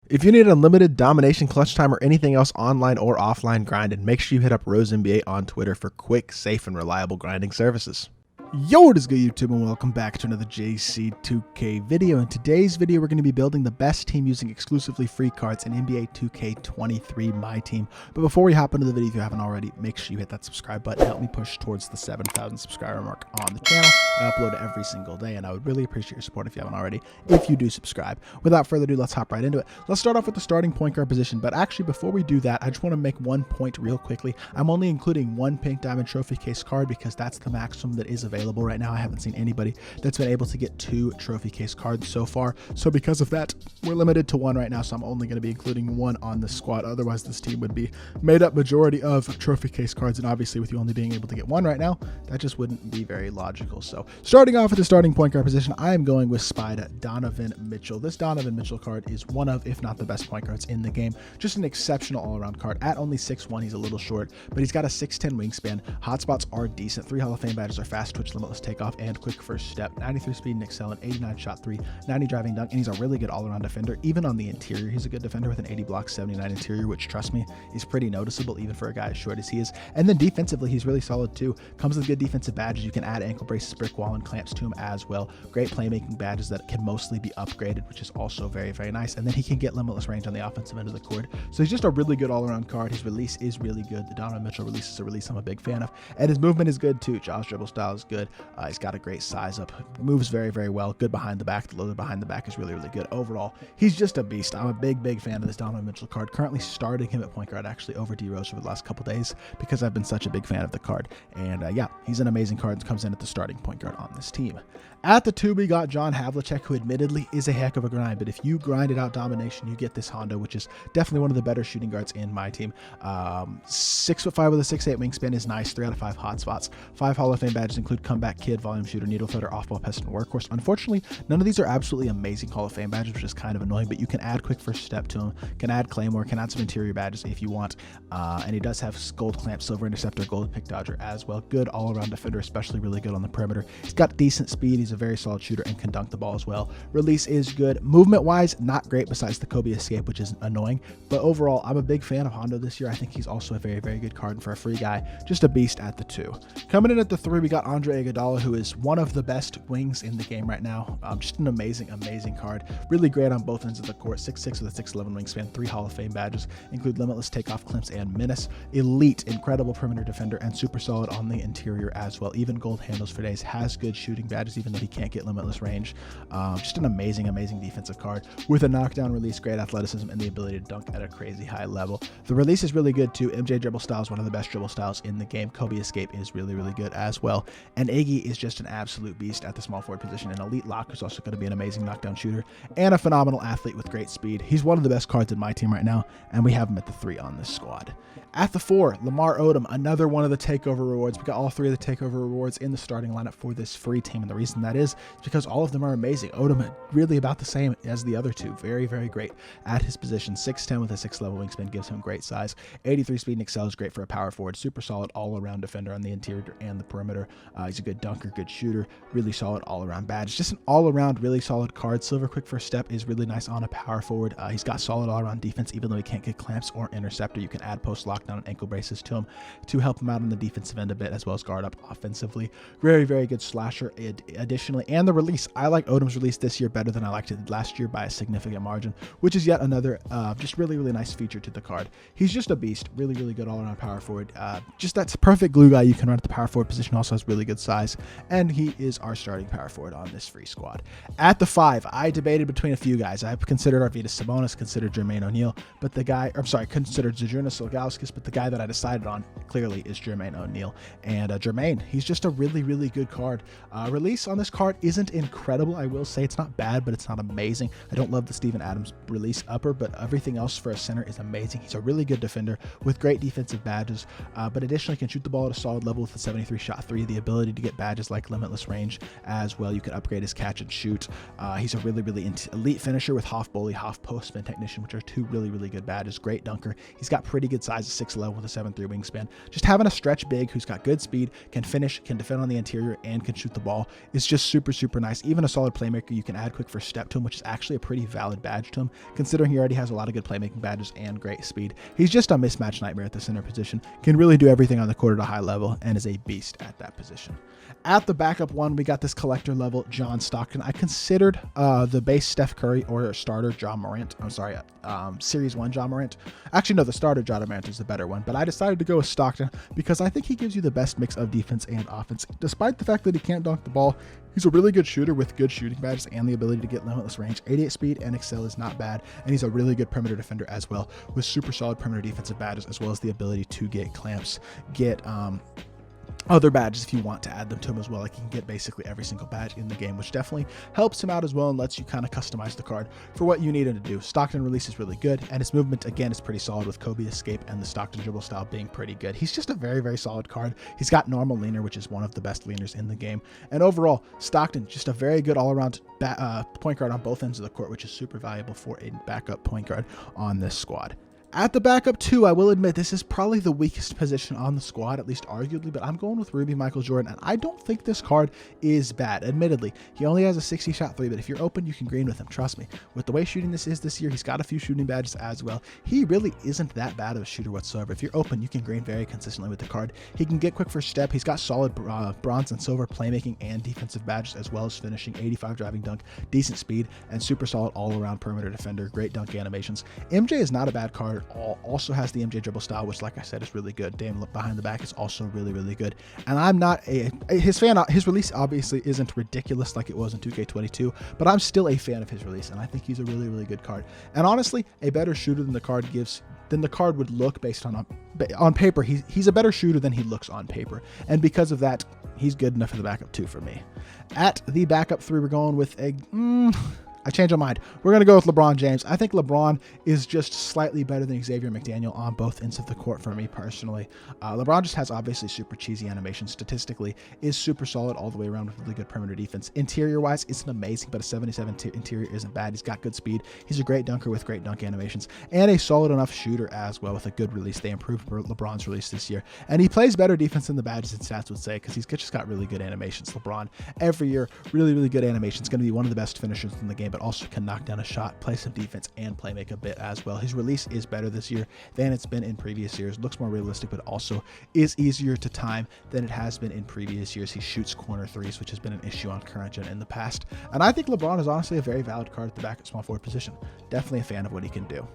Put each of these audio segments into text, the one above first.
If you need unlimited domination, clutch time, or anything else online or offline grinding, make sure you hit up RoseNBA on Twitter for quick, safe, and reliable grinding services. Yo, what is good, YouTube, and welcome back to another JC2K video. In today's video, we're going to be building the best team using exclusively free cards in NBA 2K23 MyTEAM. But before we hop into the video, if you haven't already, make sure you hit that subscribe button. Help me push towards the 7,000 subscriber mark on the channel. I upload every single day, and I would really appreciate your support if you haven't already, if you do subscribe. Without further ado, let's hop right into it. Let's start off with the starting point guard position. But actually, before we do that, I just want to make one point real quickly. I'm only including one pink diamond trophy case card because that's the maximum that is available right now. I haven't seen anybody that's been able to get 2 trophy case cards so far. So because of that, we're limited to 1 right now. So I'm only going to be including 1 on the squad. Otherwise, this team would be made up majority of trophy case cards. And obviously, with you only being able to get 1 right now, that just wouldn't be very logical. So starting off with the starting point guard position, I am going with Spider Donovan Mitchell. This Donovan Mitchell card is one of, if not the best point guards in the game. Just an exceptional all-around card. At only 6'1", he's a little short, but he's got a 6'10" wingspan. Hotspots are decent. 3 Hall of Fame badges are fast twitch, limitless takeoff, and quick first step. 93 speed and excellent, 89 shot 3, 90 driving dunk, and he's a really good all-around defender. Even on the interior, he's a good defender with an 80 block, 79 interior, which, trust me, is pretty noticeable even for a guy as short as he is. And then defensively, he's really solid too. Comes with good defensive badges. You can add ankle braces, brick wall, and clamps to him as well. Great playmaking badges that can mostly be upgraded, which is also very, very nice. And then he can get limitless range on the offensive end of the court. So he's just a really good all-around card. His release is really good. The Donovan Mitchell release is a release I'm a big fan of. And his movement is good too. Josh's dribble style is good. He's got a great size up. Moves very, very well. Good behind the back. The loader behind the back is really, really good. Overall, he's just a beast. I'm a big, big fan of this Donovan Mitchell card. Currently starting him at point guard actually over D Rose for the last couple days because I've been such a big fan of the card. And yeah, he's an amazing card and comes in at the starting point guard on this team. At the 2, we got John Havlicek, who admittedly is a heck of a grind, but if you grinded out domination, you get this Honda, which is definitely one of the better shooting guards in my team. 6'5" with a 6'8" wingspan is nice. 3 out of 5 hotspots. 5 Hall of Fame badges include comeback kid, volume shooter, needle threader, off-ball pest, and workhorse. Unfortunately, none of these are absolutely amazing Hall of Fame badges, which is kind of annoying, but you can add quick first step to him, can add Claymore, can add some interior badges if you want, and he does have gold clamp, silver interceptor, gold pick dodger as well. Good all-around defender, especially really good on the perimeter. He's got decent speed. He's a very solid shooter and can dunk the ball as well. Release is good. Movement-wise, not great besides the Kobe escape, which is annoying, but overall, I'm a big fan of Hondo this year. I think he's also a very, very good card, and for a free guy, just a beast at the 2. Coming in at the 3, we got Andre Iguodala, who is one of the best wings in the game right now. Just an amazing, amazing card. Really great on both ends of the court. 6'6" with a 6'11" wingspan. 3 Hall of Fame badges include limitless takeoff, clamps, and menace. Elite, incredible perimeter defender, and super solid on the interior as well. Even gold handles for days. Has good shooting badges, even though he can't get limitless range. Just an amazing, amazing defensive card with a knockdown release, great athleticism, and the ability to dunk at a crazy high level. The release is really good too. MJ dribble style is one of the best dribble styles in the game. Kobe escape is really, really good as well. And Iggy is just an absolute beast at the small forward position. An elite lock who's also going to be an amazing knockdown shooter and a phenomenal athlete with great speed. He's one of the best cards in my team right now, and we have him at the 3 on this squad. At the 4, Lamar Odom, another one of the takeover rewards. We got all 3 of the takeover rewards in the starting lineup for this free team, and the reason that is because all of them are amazing. Odom really about the same as the other 2. Very, very great at his position. 6'10" with a 6 level wingspan gives him great size. 83 speed and excel is great for a power forward. Super solid all-around defender on the interior and the perimeter. He's a good dunker, good shooter, really solid all-around badge. Just an all-around really solid card. Silver quick first step is really nice on a power forward. He's got solid all-around defense, even though he can't get clamps or interceptor. You can add post lockdown and ankle braces to him to help him out on the defensive end a bit, as well as guard up offensively. Very, very good slasher additionally. And the release, I like Odom's release this year better than I liked it last year by a significant margin, which is yet another just really, really nice feature to the card. He's just a beast. Really, really good all-around power forward. Just that's perfect glue guy you can run at the power forward position. Also has really good size, and he is our starting power forward on this free squad. At the 5, I debated between a few guys. I considered Arvydas Sabonis, considered Jermaine O'Neal, but the guy, considered Zydrunas Ilgauskas, but the guy that I decided on clearly is Jermaine O'Neal. And Jermaine, he's just a really, really good card. Release on this card isn't incredible. I will say it's not bad, but it's not amazing. I don't love the Steven Adams release upper, but everything else for a center is amazing. He's a really good defender with great defensive badges, but additionally can shoot the ball at a solid level with a 73 shot 3, the ability ability to get badges like limitless range as well. You can upgrade his catch and shoot. He's a really elite finisher with half bully, half post spin technician, which are two really good badges. Great dunker. He's got pretty good size of 6'11 with a 7'3 wingspan. Just having a stretch big who's got good speed, can finish, can defend on the interior, and can shoot the ball is just super nice. Even a solid playmaker. You can add quick first step to him, which is actually a pretty valid badge to him, considering he already has a lot of good playmaking badges and great speed. He's just a mismatch nightmare at the center position, can really do everything on the court at a high level, and is a beast at that position. At the backup one, we got this collector level John Stockton. I considered the base Steph Curry or starter John Morant. I'm sorry, Series 1 John Morant. Actually, no, the starter John Morant is the better one, but I decided to go with Stockton because I think he gives you the best mix of defense and offense. Despite the fact that he can't dunk the ball, he's a really good shooter with good shooting badges and the ability to get limitless range. 88 speed and excel is not bad, and he's a really good perimeter defender as well with super solid perimeter defensive badges, as well as the ability to get clamps, get other badges if you want to add them to him as well. Like, you can get basically every single badge in the game, which definitely helps him out as well and lets you kind of customize the card for what you need him to do. Stockton release is really good, and his movement again is pretty solid with Kobe escape and the Stockton dribble style being pretty good. He's just a very solid card. He's got normal leaner, which is one of the best leaners in the game, and overall Stockton just a very good all-around point guard on both ends of the court, which is super valuable for a backup point guard on this squad. At the backup two, I will admit this is probably the weakest position on the squad, at least arguably, but I'm going with Ruby Michael Jordan, and I don't think this card is bad. Admittedly, he only has a 60 shot three, but if you're open, you can green with him. Trust me. With the way shooting this is this year, he's got a few shooting badges as well. He really isn't that bad of a shooter whatsoever. If you're open, you can green very consistently with the card. He can get quick first step. He's got solid bronze and silver playmaking and defensive badges, as well as finishing, 85 driving dunk, decent speed, and super solid all-around perimeter defender. Great dunk animations. MJ is not a bad card at all. Also has the MJ dribble style, which, like I said, is really good. Damn, behind the back is also really good. And I'm not his fan. His release obviously isn't ridiculous like it was in 2K22, but I'm still a fan of his release, and I think he's a really good card. And honestly, a better shooter than the card would look based on paper. He's a better shooter than he looks on paper, and because of that, he's good enough for the backup two for me. At the backup three, we're going with I changed my mind. We're going to go with LeBron James. I think LeBron is just slightly better than Xavier McDaniel on both ends of the court for me personally. LeBron just has obviously super cheesy animation. Statistically, is super solid all the way around with really good perimeter defense. Interior-wise, isn't amazing, but a 77 interior isn't bad. He's got good speed. He's a great dunker with great dunk animations, and a solid enough shooter as well with a good release. They improved LeBron's release this year, and he plays better defense than the badges and stats would say, because he's just got really good animations. LeBron, every year, really good animations. Going to be one of the best finishers in the game, but also can knock down a shot, play some defense, and play make a bit as well. His release is better this year than it's been in previous years. Looks more realistic, but also is easier to time than it has been in previous years. He shoots corner threes, which has been an issue on current gen in the past. And I think LeBron is honestly a very valid card at the back at small forward position. Definitely a fan of what he can do.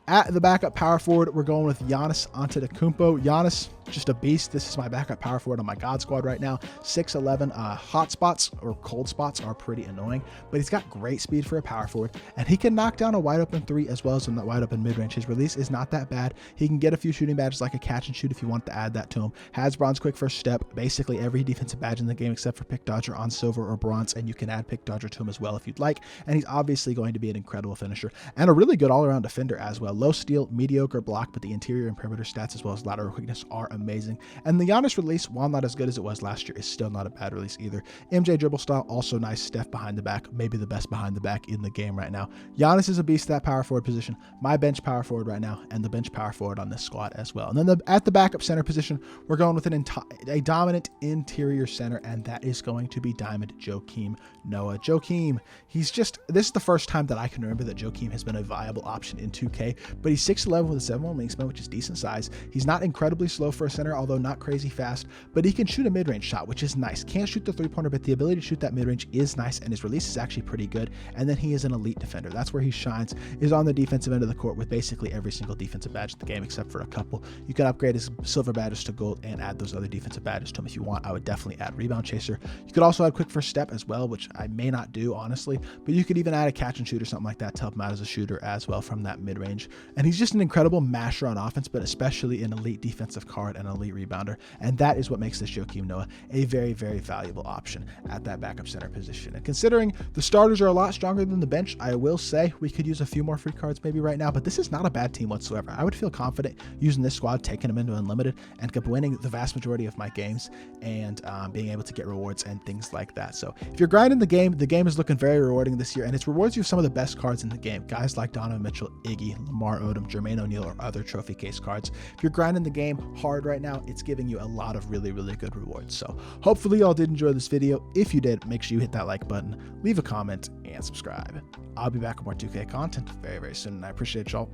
At the backup power forward, we're going with Giannis Antetokounmpo. Giannis, just a beast. This is my backup power forward on my God squad right now. 6'11", hot spots or cold spots are pretty annoying, but he's got great speed for a power forward, and he can knock down a wide open three as well as a wide open mid-range. His release is not that bad. He can get a few shooting badges like a catch and shoot if you want to add that to him. Has bronze quick first step, basically every defensive badge in the game except for pick dodger on silver or bronze, and you can add pick dodger to him as well if you'd like. And he's obviously going to be an incredible finisher and a really good all-around defender as well. Low steal, mediocre block, but the interior and perimeter stats as well as lateral quickness are amazing. And the Giannis release, while not as good as it was last year, is still not a bad release either. MJ dribble style, also nice. Steph behind the back, maybe the best behind the back in the game right now. Giannis is a beast at that power forward position. My bench power forward right now, and the bench power forward on this squad as well. And then at the backup center position, we're going with a dominant interior center, and that is going to be Diamond Joakim Noah. Joakim, this is the first time that I can remember that Joakim has been a viable option in 2K, but he's 6'11" with a 7'1" wingspan, which is decent size. He's not incredibly slow for a center, although not crazy fast, but he can shoot a mid-range shot, which is nice. Can't shoot the three-pointer, but the ability to shoot that mid-range is nice, and his release is actually pretty good. And then he is an elite defender. That's where he shines, is on the defensive end of the court with basically every single defensive badge in the game except for a couple. You can upgrade his silver badges to gold and add those other defensive badges to him if you want. I would definitely add rebound chaser. You could also add quick first step as well, which I may not do honestly, but you could even add a catch and shoot or something like that to help him out as a shooter as well from that mid-range. And he's just an incredible masher on offense, but especially an elite defensive card and an elite rebounder. And that is what makes this Joakim Noah a very, very valuable option at that backup center position. And considering the starters are a lot stronger than the bench, I will say we could use a few more free cards maybe right now, but this is not a bad team whatsoever. I would feel confident using this squad, taking them into Unlimited, and kept winning the vast majority of my games and being able to get rewards and things like that. So if you're grinding the game is looking very rewarding this year, and it's rewards you some of the best cards in the game. Guys like Donovan Mitchell, Iggy, Lamar Odom, Jermaine O'Neal, or other trophy case cards. If you're grinding the game hard right now, it's giving you a lot of really, really good rewards. So hopefully y'all did enjoy this video. If you did, make sure you hit that like button, leave a comment, and subscribe. I'll be back with more 2K content very, very soon, and I appreciate y'all.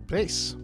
Peace.